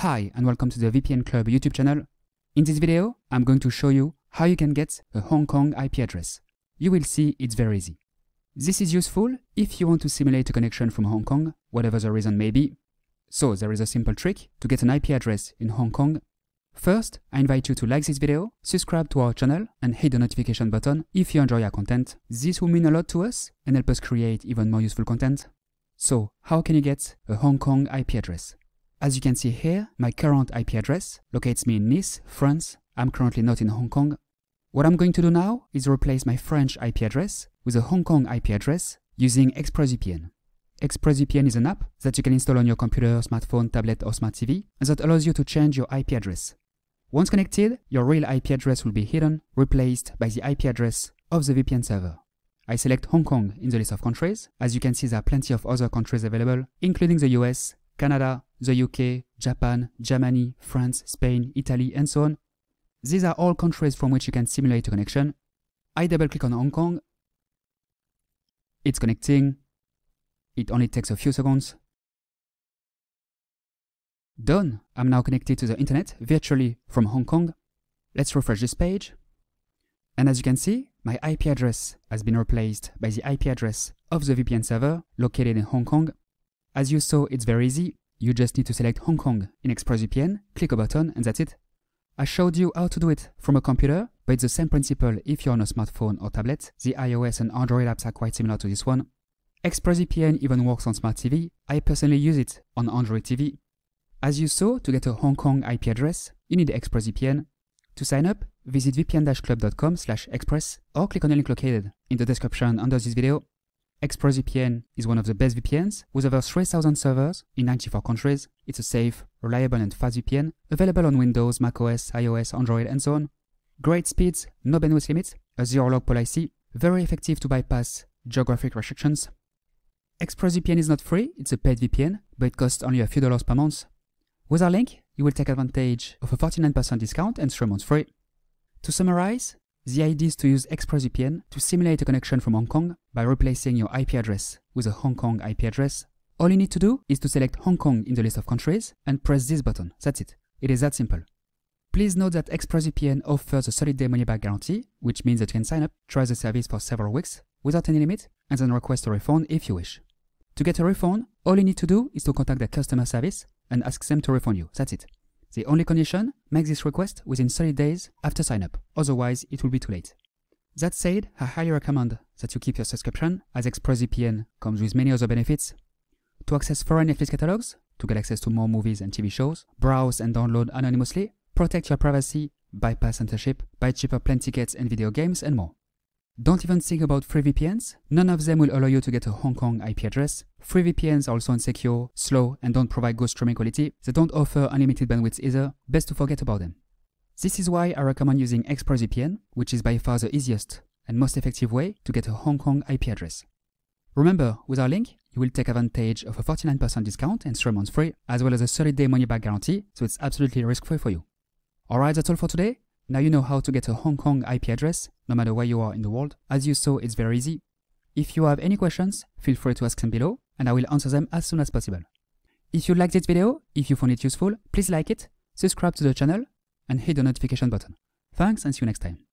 Hi and welcome to the VPN Club YouTube channel. In this video, I'm going to show you how you can get a Hong Kong IP address. You will see it's very easy. This is useful if you want to simulate a connection from Hong Kong, whatever the reason may be. So there is a simple trick to get an IP address in Hong Kong. First, I invite you to like this video, subscribe to our channel and hit the notification button if you enjoy our content. This will mean a lot to us and help us create even more useful content. So, how can you get a Hong Kong IP address? As you can see here, my current IP address locates me in Nice, France. I'm currently not in Hong Kong. What I'm going to do now is replace my French IP address with a Hong Kong IP address using ExpressVPN. ExpressVPN is an app that you can install on your computer, smartphone, tablet or smart TV and that allows you to change your IP address. Once connected, your real IP address will be hidden, replaced by the IP address of the VPN server. I select Hong Kong in the list of countries. As you can see, there are plenty of other countries available, including the US, Canada, the UK, Japan, Germany, France, Spain, Italy, and so on. These are all countries from which you can simulate a connection. I double-click on Hong Kong. It's connecting. It only takes a few seconds. Done! I'm now connected to the internet virtually from Hong Kong. Let's refresh this page. And as you can see, my IP address has been replaced by the IP address of the VPN server located in Hong Kong. As you saw, it's very easy. You just need to select Hong Kong in ExpressVPN, click a button, and that's it. I showed you how to do it from a computer, but it's the same principle if you're on a smartphone or tablet. The iOS and Android apps are quite similar to this one. ExpressVPN even works on smart TV. I personally use it on Android TV. As you saw, to get a Hong Kong IP address, you need ExpressVPN. To sign up, visit vpn-club.com/express or click on the link located in the description under this video. ExpressVPN is one of the best VPNs with over 3,000 servers in 94 countries. It's a safe, reliable and fast VPN available on Windows, macOS, iOS, Android and so on. Great speeds, no bandwidth limit, a zero-log policy, very effective to bypass geographic restrictions. ExpressVPN is not free, it's a paid VPN, but it costs only a few dollars per month. With our link, you will take advantage of a 49% discount and 3 months free. To summarize, the idea is to use ExpressVPN to simulate a connection from Hong Kong by replacing your IP address with a Hong Kong IP address. All you need to do is to select Hong Kong in the list of countries and press this button. That's it. It is that simple. Please note that ExpressVPN offers a 30-day money-back guarantee, which means that you can sign up, try the service for several weeks without any limit, and then request a refund if you wish. To get a refund, all you need to do is to contact their customer service and ask them to refund you. That's it. The only condition, make this request within 30 days after sign up, otherwise it will be too late. That said, I highly recommend that you keep your subscription as ExpressVPN comes with many other benefits. To access foreign Netflix catalogs, to get access to more movies and TV shows, browse and download anonymously, protect your privacy, bypass censorship, buy cheaper plane tickets and video games and more. Don't even think about free VPNs. None of them will allow you to get a Hong Kong IP address. Free VPNs are also insecure, slow, and don't provide good streaming quality. They don't offer unlimited bandwidth either. Best to forget about them. This is why I recommend using ExpressVPN, which is by far the easiest and most effective way to get a Hong Kong IP address. Remember, with our link, you will take advantage of a 49% discount and 3 months free, as well as a 30-day money-back guarantee, so it's absolutely risk-free for you. Alright, that's all for today. Now you know how to get a Hong Kong IP address, no matter where you are in the world. As you saw, it's very easy. If you have any questions, feel free to ask them below, and I will answer them as soon as possible. If you liked this video, if you found it useful, please like it, subscribe to the channel, and hit the notification button. Thanks and see you next time.